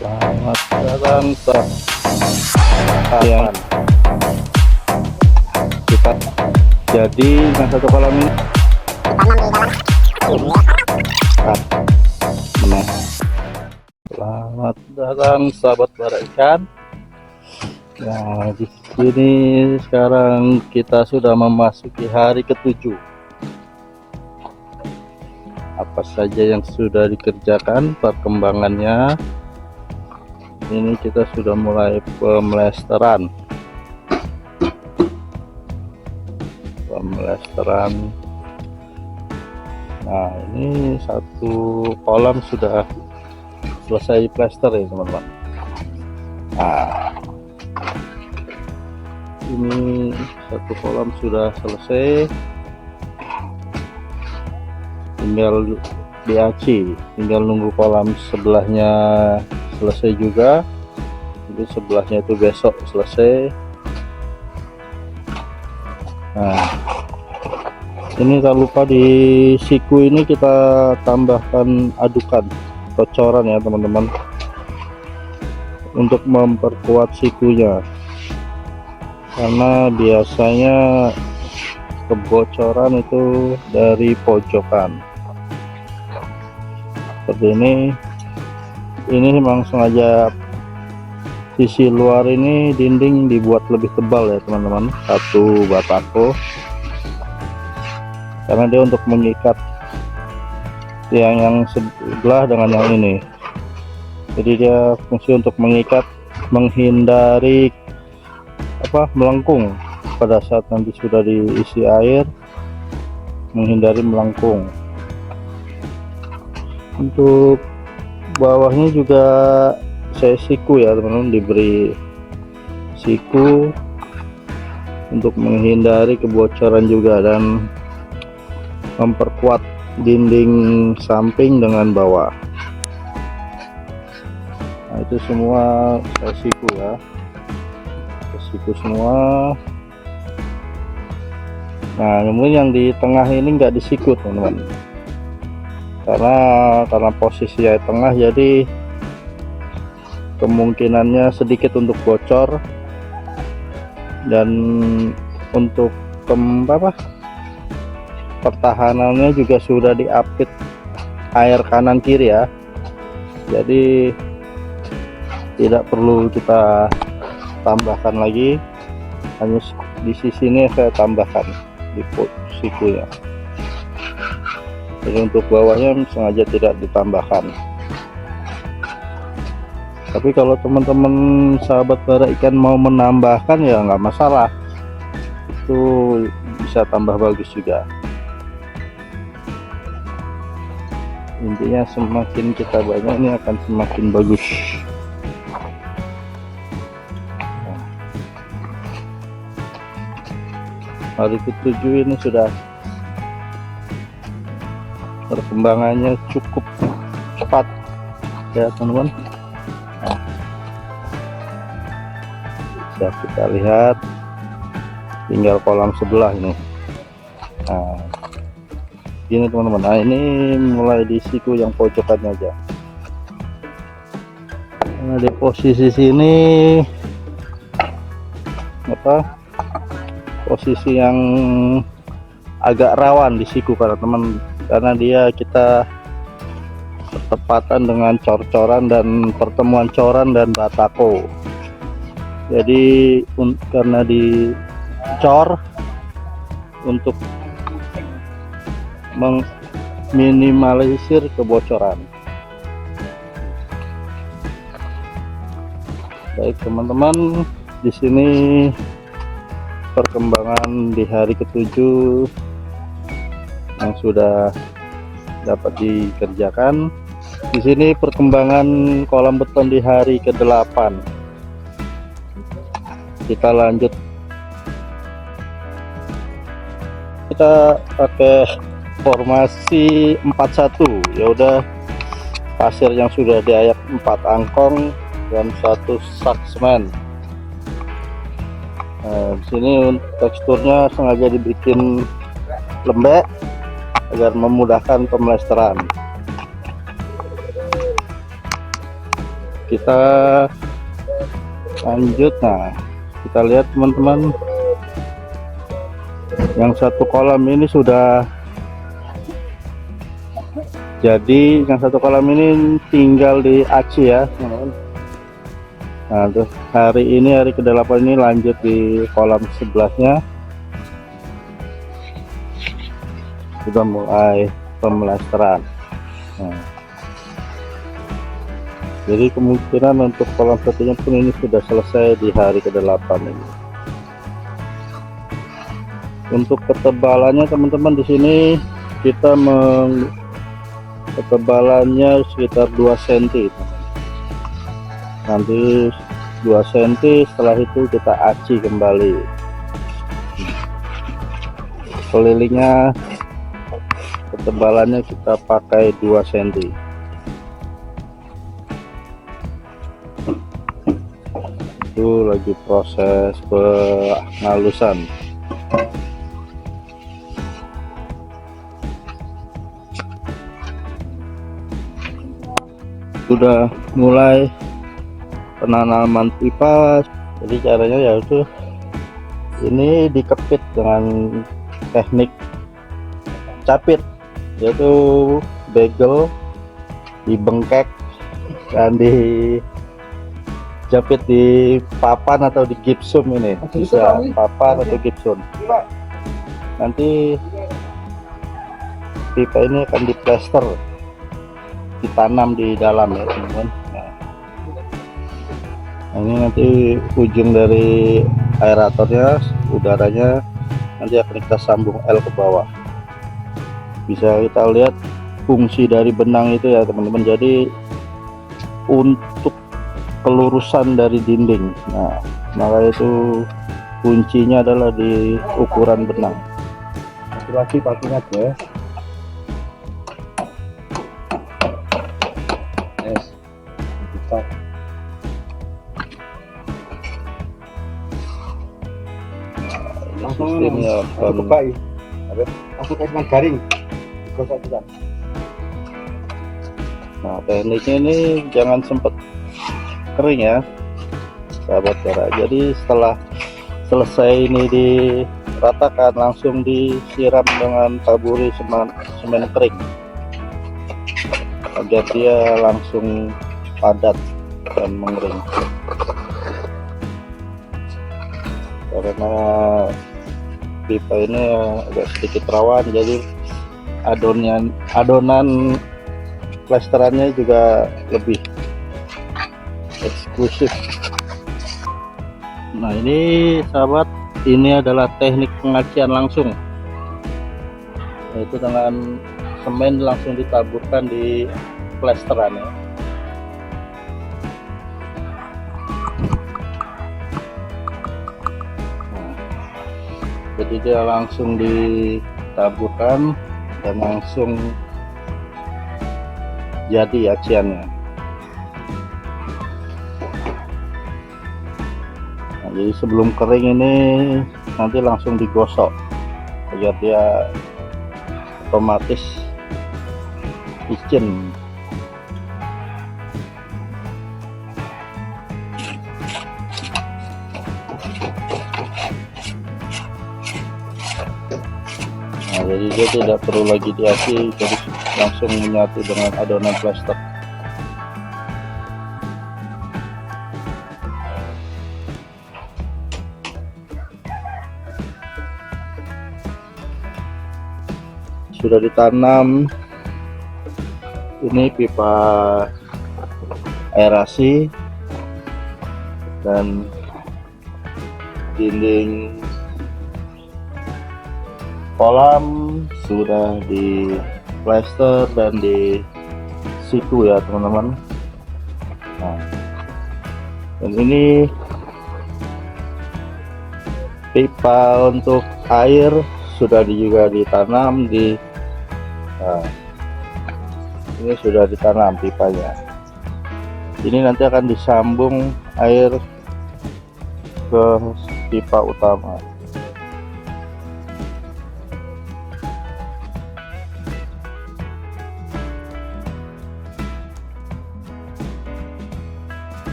Selamat datang kalian. Kita jadi yang satu kolam ini menang. Selamat datang sahabat bara ikan. Nah, di sini sekarang kita sudah memasuki hari ke-7. Apa saja yang sudah dikerjakan perkembangannya? Ini kita sudah mulai pemlesteran. Nah, ini satu kolam sudah selesai plester ya teman-teman. Nah, ini satu kolam sudah selesai, tinggal diaci, tinggal nunggu kolam sebelahnya selesai juga. Jadi sebelahnya itu besok selesai. Nah, ini tak lupa di siku ini kita tambahkan adukan kocoran ya teman-teman, untuk memperkuat sikunya, karena biasanya kebocoran itu dari pojokan seperti ini memang sengaja sisi luar ini dinding dibuat lebih tebal ya teman-teman, satu batako, karena dia untuk mengikat yang sebelah dengan yang ini. Jadi dia fungsi untuk mengikat, menghindari melengkung pada saat nanti sudah diisi air, menghindari melengkung. Untuk bawahnya juga saya siku ya teman-teman, diberi siku untuk menghindari kebocoran juga dan memperkuat dinding samping dengan bawah. Nah, itu semua saya siku ya, siku semua. Nah, kemudian yang di tengah ini nggak disiku teman-teman, karena posisi ya tengah, jadi kemungkinannya sedikit untuk bocor, dan untuk pertahanannya juga sudah diapit air kanan kiri ya, jadi tidak perlu kita tambahkan lagi. Hanya di sisi ini saya tambahkan di sikunya, jadi untuk bawahnya sengaja tidak ditambahkan. Tapi kalau teman-teman sahabat bara ikan mau menambahkan ya nggak masalah, itu bisa tambah bagus juga. Intinya semakin kita banyak ini akan semakin bagus. Hari ke-7 ini sudah perkembangannya cukup cepat ya teman-teman. Bisa kita lihat, tinggal kolam sebelah ini. Nah, ini teman-teman. Nah, ini mulai di siku yang pojokannya aja. Nah, di posisi sini posisi yang agak rawan di siku karena kita bertepatan dengan cor-coran dan pertemuan coran dan batako. Jadi karena dicor untuk meminimalisir kebocoran. Baik teman-teman, di sini perkembangan di hari ke-7 yang sudah dapat dikerjakan. Di sini perkembangan kolam beton di hari ke-8. Kita lanjut, kita pakai formasi 4-1 ya udah, pasir yang sudah diayak 4 angkong dan 1 sak semen. Nah, di sini teksturnya sengaja dibikin lembek agar memudahkan pemlesteran. kita lanjut. Nah, kita lihat teman-teman, yang satu kolam ini sudah jadi, yang satu kolam ini tinggal di aci ya teman-teman. Nah, terus hari ini, hari ke-8 ini lanjut di kolam sebelahnya, sudah mulai pemelasteran. Nah, jadi kemungkinan untuk kolam satunya pun ini sudah selesai di hari ke-8 ini. Untuk ketebalannya teman-teman, di sini kita ketebalannya sekitar 2 cm. Nanti 2 cm, setelah itu kita aci kembali. Kelilingnya ketebalannya kita pakai 2 cm. Itu lagi proses penghalusan. Sudah mulai penanaman pipa. Jadi caranya yaitu ini dikepit dengan teknik capit, yaitu bagel dibengkek dan dijepit di papan atau di gipsum. Ini bisa papan atau gipsum. Nanti pipa ini akan diplester, ditanam di dalam ya teman-teman. Nah, ini nanti ujung dari aeratornya, udaranya nanti akan kita sambung L ke bawah. Bisa kita lihat fungsi dari benang itu ya teman-teman, jadi untuk kelurusan dari dinding. Nah, maka itu kuncinya adalah di ukuran benang. Lagi pastinya aja. Yes. Kita sistemnya langsung dengan garing. Nah, tekniknya ini jangan sempat kering ya sahabat Kera. Jadi setelah selesai ini diratakan, langsung disiram dengan taburi semen kering agar dia langsung padat dan mengering. Karena pipa ini agak sedikit rawan, jadi adonan plesterannya juga lebih eksklusif. Nah, ini sahabat, ini adalah teknik pengacian langsung, yaitu dengan semen langsung ditaburkan di plesteran ya. Nah, jadi dia langsung ditaburkan dan langsung jadi aciannya. Nah, jadi sebelum kering ini nanti langsung digosok agar dia otomatis licin. Nah, jadi dia tidak perlu lagi diaci, jadi langsung menyatu dengan adonan plester. Sudah ditanam ini pipa aerasi dan dinding kolam sudah di plester dan di siku ya teman-teman. Nah, dan ini pipa untuk air sudah juga ditanam di, nah, ini sudah ditanam pipanya. Ini nanti akan disambung air ke pipa utama.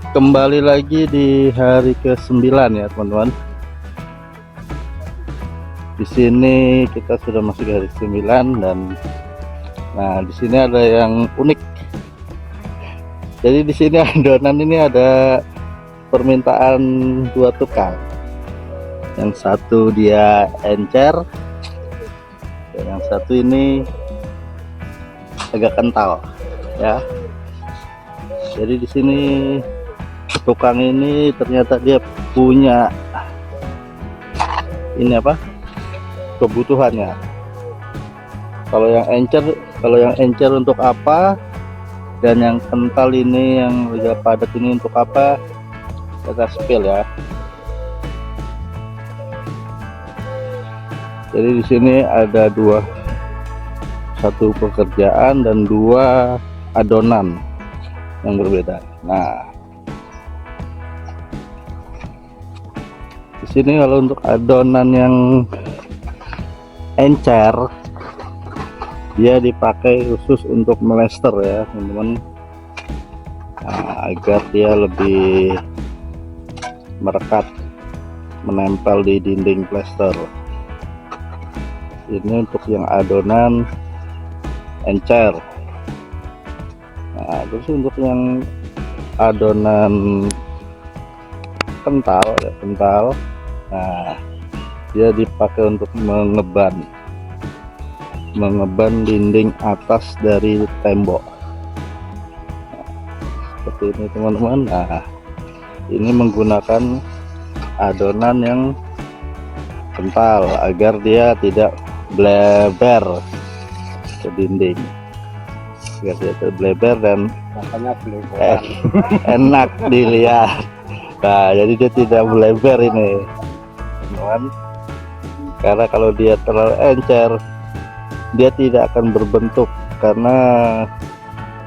Kembali lagi di hari ke-9 ya teman-teman. Di sini kita sudah masuk hari ke-9 dan nah di sini ada yang unik. Jadi di sini adonan ini ada permintaan dua tukang. Yang satu dia encer, dan yang satu ini agak kental ya. Jadi di sini tukang ini ternyata dia punya ini apa kebutuhannya. Kalau yang encer untuk apa, dan yang kental ini yang agak padat ini untuk apa, kita spill ya. Jadi di sini ada satu pekerjaan dan dua adonan yang berbeda. Nah, di sini kalau untuk adonan yang encer, dia dipakai khusus untuk melester ya teman-teman. Nah, agar dia lebih merekat, menempel di dinding plester. Ini untuk yang adonan encer. Nah, terus untuk yang adonan kental ya, nah dia dipakai untuk mengeban dinding atas dari tembok. Nah, seperti ini teman-teman. Nah, ini menggunakan adonan yang kental agar dia tidak bleber ke dinding, agar dia tidak bleber dan enak dilihat. Nah, jadi dia tidak bleber ini teman-teman, karena kalau dia terlalu encer dia tidak akan berbentuk, karena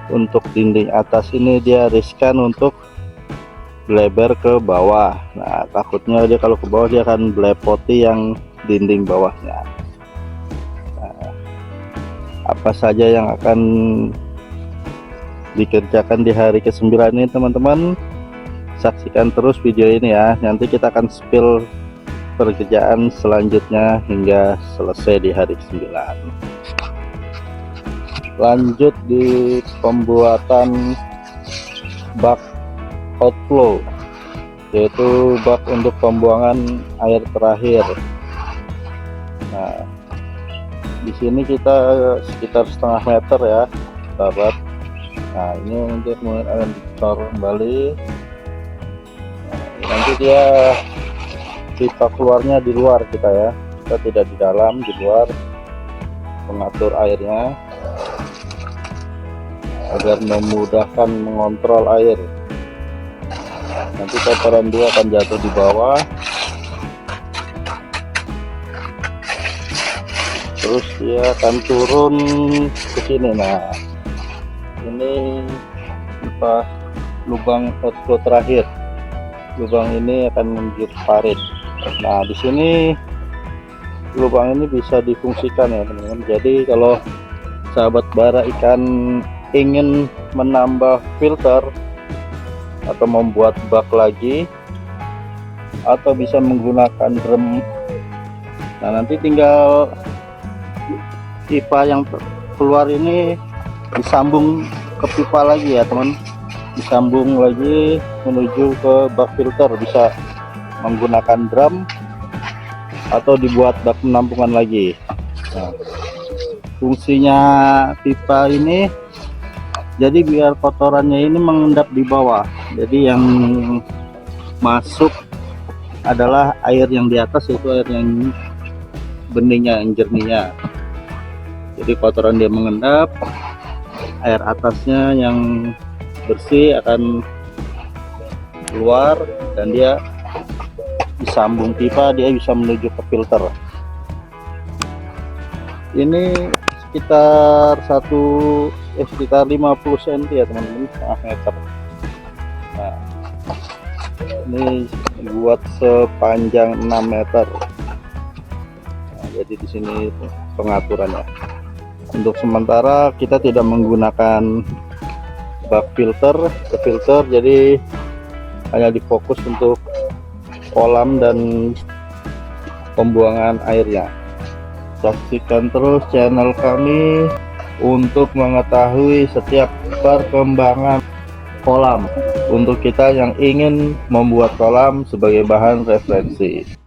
untuk dinding atas ini dia riskan untuk bleber ke bawah. Nah, takutnya dia kalau ke bawah dia akan blepoti yang dinding bawahnya. Nah, apa saja yang akan dikerjakan di hari ke-9 ini teman-teman, saksikan terus video ini ya. Nanti kita akan spill pekerjaan selanjutnya hingga selesai di hari ke-9. Lanjut di pembuatan bak outflow, yaitu bak untuk pembuangan air terakhir. Nah, di sini kita sekitar setengah meter ya sahabat. Nah, ini untuk kemudian akan dicor kembali. Nah, nanti dia pipa keluarnya di luar kita ya, kita tidak di dalam, di luar, pengatur airnya agar memudahkan mengontrol air. Nanti kotoran dia akan jatuh di bawah, terus dia akan turun ke sini. Nah, ini pipa lubang outflow terakhir. Lubang ini akan menuju parit. Nah, di sini lubang ini bisa difungsikan ya teman-teman. Jadi kalau sahabat bara ikan ingin menambah filter atau membuat bak lagi, atau bisa menggunakan drum, nah nanti tinggal pipa yang keluar ini disambung ke pipa lagi ya teman, disambung lagi menuju ke bak filter. Bisa menggunakan drum atau dibuat bak penampungan lagi. Nah, fungsinya pipa ini jadi biar kotorannya ini mengendap di bawah, jadi yang masuk adalah air yang di atas, yaitu air yang beningnya, yang jernihnya. Jadi kotoran dia mengendap, air atasnya yang bersih akan keluar, dan dia disambung pipa, dia bisa menuju ke filter. Ini sekitar sekitar 50 cm ya teman-teman, setengah meter. Nah, ini buat sepanjang 6 meter. Nah, jadi di sini pengaturannya. Untuk sementara kita tidak menggunakan bak filter, jadi hanya difokus untuk kolam dan pembuangan airnya. Saksikan terus channel kami untuk mengetahui setiap perkembangan kolam untuk kita yang ingin membuat kolam sebagai bahan referensi.